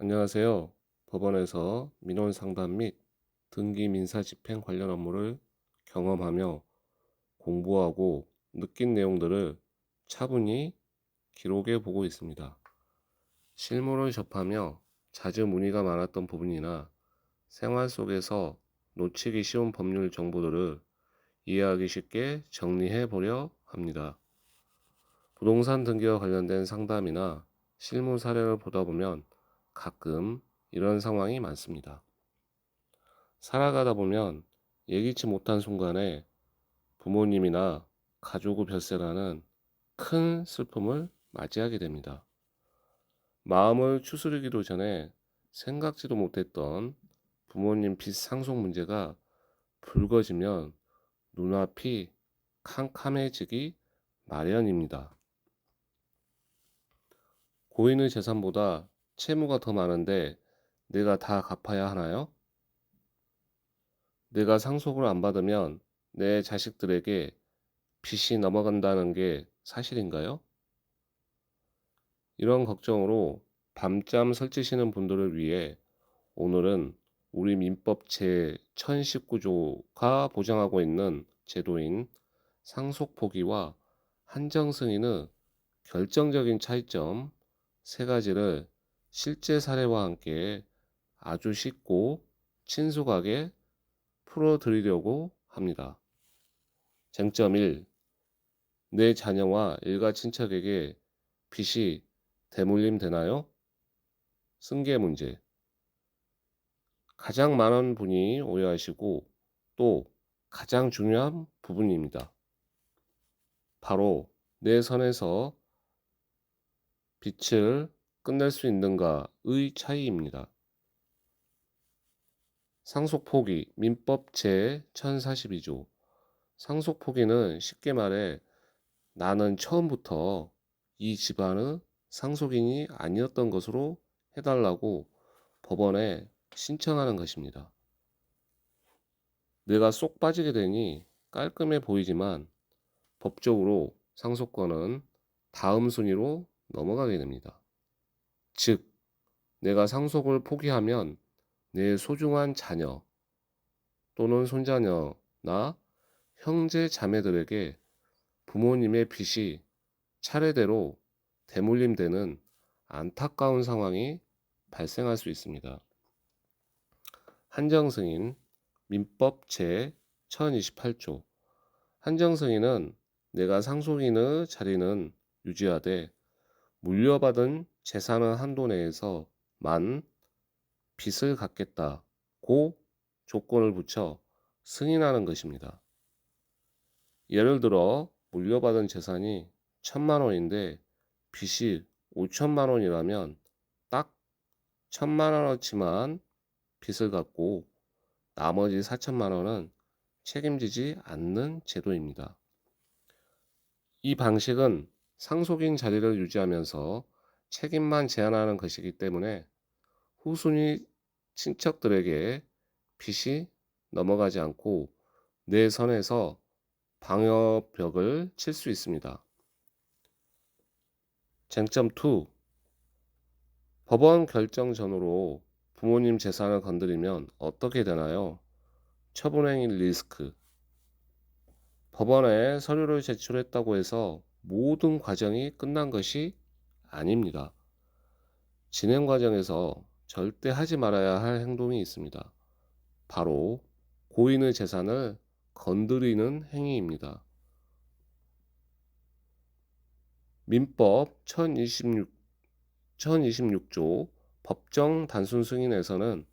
안녕하세요. 법원에서 민원 상담 및 등기 민사 집행 관련 업무를 경험하며 공부하고 느낀 내용들을 차분히 기록해 보고 있습니다. 실무를 접하며 자주 문의가 많았던 부분이나 생활 속에서 놓치기 쉬운 법률 정보들을 이해하기 쉽게 정리해 보려 합니다. 부동산 등기와 관련된 상담이나 실무 사례를 보다 보면 가끔 이런 상황이 많습니다. 살아가다 보면 예기치 못한 순간에 부모님이나 가족의 별세라는 큰 슬픔을 맞이하게 됩니다. 마음을 추스르기도 전에 생각지도 못했던 부모님 빚 상속 문제가 불거지면 눈앞이 캄캄해지기 마련입니다. 고인의 재산보다 채무가 더 많은데 내가 다 갚아야 하나요? 내가 상속을 안 받으면 내 자식들에게 빚이 넘어간다는 게 사실인가요? 이런 걱정으로 밤잠 설치시는 분들을 위해 오늘은 우리 민법 제1019조가 보장하고 있는 제도인 상속 포기와 한정 승인의 결정적인 차이점 세 가지를 실제 사례와 함께 아주 쉽고 친숙하게 풀어드리려고 합니다. 쟁점 1. 내 자녀와 일가 친척에게 빚이 대물림 되나요? 승계 문제. 가장 많은 분이 오해하시고 또 가장 중요한 부분입니다. 바로 내 선에서 빚을 끝낼 수 있는가의 차이입니다. 상속 포기 민법 제1042조. 상속 포기는 쉽게 말해 나는 처음부터 이 집안의 상속인이 아니었던 것으로 해달라고 법원에 신청하는 것입니다. 내가 쏙 빠지게 되니 깔끔해 보이지만 법적으로 상속권은 다음 순위로 넘어가게 됩니다. 즉, 내가 상속을 포기하면 내 소중한 자녀 또는 손자녀나 형제 자매들에게 부모님의 빚이 차례대로 대물림되는 안타까운 상황이 발생할 수 있습니다. 한정승인 민법 제1028조. 한정승인은 내가 상속인의 자리는 유지하되 물려받은 재산의 한도 내에서만 빚을 갚겠다고 조건을 붙여 승인하는 것입니다. 예를 들어 물려받은 재산이 1,000만 원인데 빚이 5천만 원이라면 딱 1,000만 원어치만 빚을 갚고 나머지 4천만 원은 책임지지 않는 제도입니다. 이 방식은 상속인 자리를 유지하면서 책임만 제한하는 것이기 때문에 후순위 친척들에게 빚이 넘어가지 않고 내 선에서 방어벽을 칠 수 있습니다. 쟁점 2. 법원 결정 전후로 부모님 재산을 건드리면 어떻게 되나요? 처분행위 리스크. 법원에 서류를 제출했다고 해서 모든 과정이 끝난 것이 아닙니다. 진행 과정에서 절대 하지 말아야 할 행동이 있습니다. 바로 고인의 재산을 건드리는 행위입니다. 민법 1026조 법정 단순 승인에서는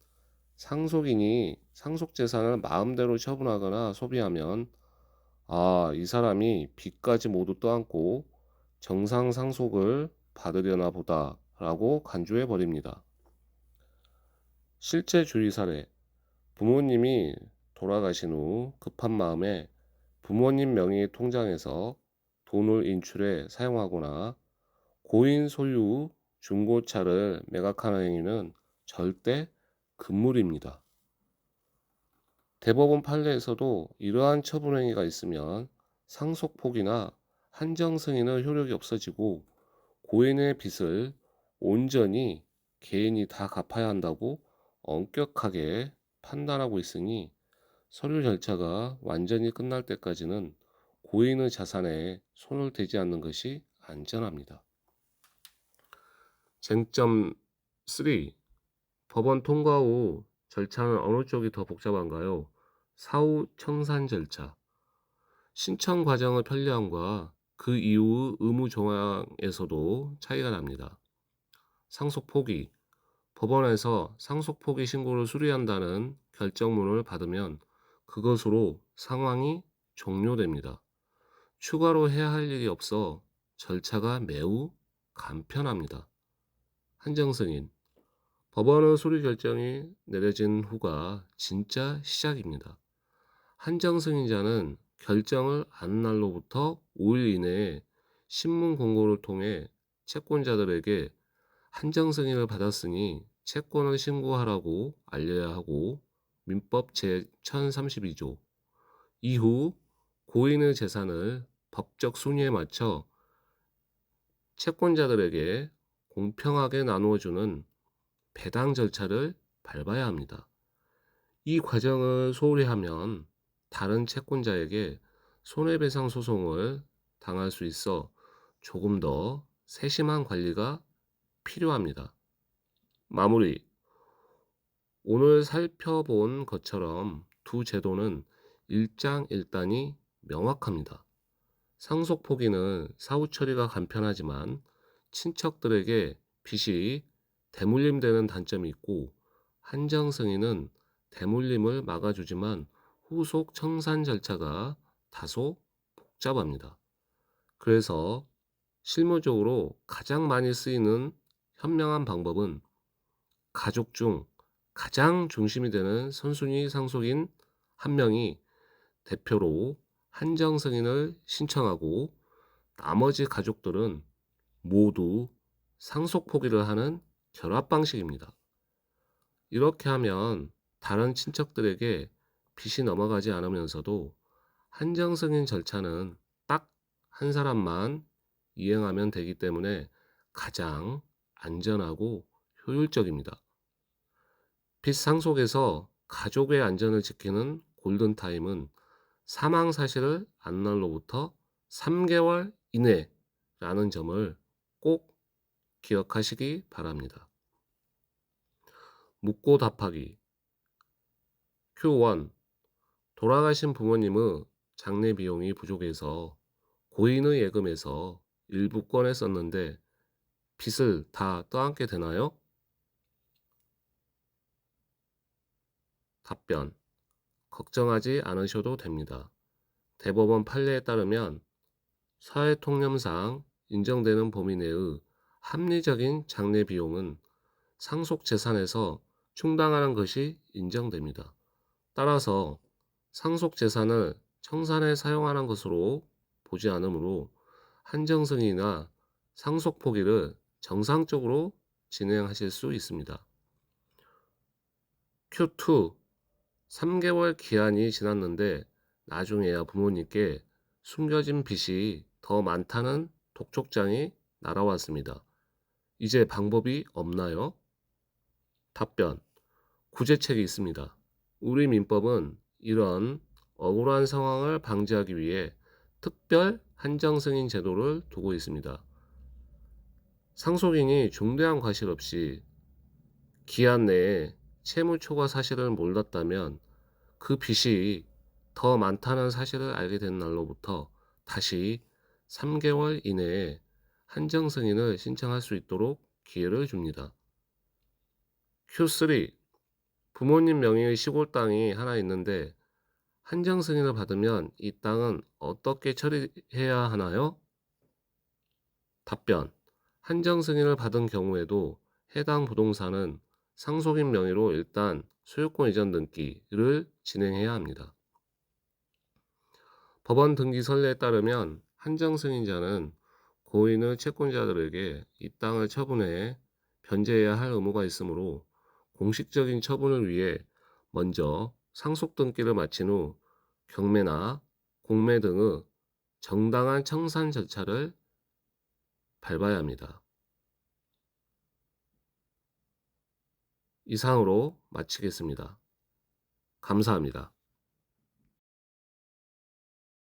상속인이 상속 재산을 마음대로 처분하거나 소비하면 이 사람이 빚까지 모두 떠안고 정상 상속을 받으려나 보다라고 간주해 버립니다. 실제 주의 사례. 부모님이 돌아가신 후 급한 마음에 부모님 명의 통장에서 돈을 인출해 사용하거나 고인 소유 중고차를 매각하는 행위는 절대 금물입니다. 대법원 판례에서도 이러한 처분 행위가 있으면 상속 포기나 한정 승인의 효력이 없어지고 고인의 빚을 온전히 개인이 다 갚아야 한다고 엄격하게 판단하고 있으니 서류 절차가 완전히 끝날 때까지는 고인의 자산에 손을 대지 않는 것이 안전합니다. 쟁점 3. 법원 통과 후 절차는 어느 쪽이 더 복잡한가요? 사후 청산 절차. 신청 과정의 편리함과 그 이후의 의무 조항에서도 차이가 납니다. 상속 포기. 법원에서 상속 포기 신고를 수리한다는 결정문을 받으면 그것으로 상황이 종료됩니다. 추가로 해야 할 일이 없어 절차가 매우 간편합니다. 한정승인. 법원의 수리 결정이 내려진 후가 진짜 시작입니다. 한정승인자는 결정을 안 날로부터 5일 이내에 신문 공고를 통해 채권자들에게 한정승인을 받았으니 채권을 신고하라고 알려야 하고 민법 제1032조 이후 고인의 재산을 법적 순위에 맞춰 채권자들에게 공평하게 나누어주는 배당 절차를 밟아야 합니다. 이 과정을 소홀히 하면 다른 채권자에게 손해배상 소송을 당할 수 있어 조금 더 세심한 관리가 필요합니다. 마무리. 오늘 살펴본 것처럼 두 제도는 일장일단이 명확합니다. 상속 포기는 사후 처리가 간편하지만 친척들에게 빚이 대물림되는 단점이 있고, 한정 승인은 대물림을 막아주지만 후속 청산 절차가 다소 복잡합니다. 그래서 실무적으로 가장 많이 쓰이는 현명한 방법은 가족 중 가장 중심이 되는 선순위 상속인 한 명이 대표로 한정 승인을 신청하고 나머지 가족들은 모두 상속 포기를 하는 결합 방식입니다. 이렇게 하면 다른 친척들에게 빚이 넘어가지 않으면서도 한정 승인 절차는 딱 한 사람만 이행하면 되기 때문에 가장 안전하고 효율적입니다. 빚 상속에서 가족의 안전을 지키는 골든타임은 사망 사실을 안 날로부터 3개월 이내라는 점을 꼭 기억하시기 바랍니다. 묻고 답하기. Q1. 돌아가신 부모님의 장례 비용이 부족해서 고인의 예금에서 일부 꺼내 썼는데 빚을 다 떠안게 되나요? 답변. 걱정하지 않으셔도 됩니다. 대법원 판례에 따르면 사회통념상 인정되는 범위 내의 합리적인 장례 비용은 상속 재산에서 충당하는 것이 인정됩니다. 따라서 상속 재산을 청산에 사용하는 것으로 보지 않으므로 한정승이나 상속 포기를 정상적으로 진행하실 수 있습니다. Q2. 3개월 기한이 지났는데 나중에야 부모님께 숨겨진 빚이 더 많다는 독촉장이 날아왔습니다. 이제 방법이 없나요? 답변. 구제책이 있습니다. 우리 민법은 이런 억울한 상황을 방지하기 위해 특별 한정승인 제도를 두고 있습니다. 상속인이 중대한 과실 없이 기한 내에 채무 초과 사실을 몰랐다면 그 빚이 더 많다는 사실을 알게 된 날로부터 다시 3개월 이내에 한정 승인을 신청할 수 있도록 기회를 줍니다. Q3. 부모님 명의의 시골 땅이 하나 있는데 한정 승인을 받으면 이 땅은 어떻게 처리해야 하나요? 답변. 한정 승인을 받은 경우에도 해당 부동산은 상속인 명의로 일단 소유권 이전 등기를 진행해야 합니다. 법원 등기 선례에 따르면 한정 승인자는 고인의 채권자들에게 이 땅을 처분해 변제해야 할 의무가 있으므로 공식적인 처분을 위해 먼저 상속 등기를 마친 후 경매나 공매 등의 정당한 청산 절차를 밟아야 합니다. 이상으로 마치겠습니다. 감사합니다.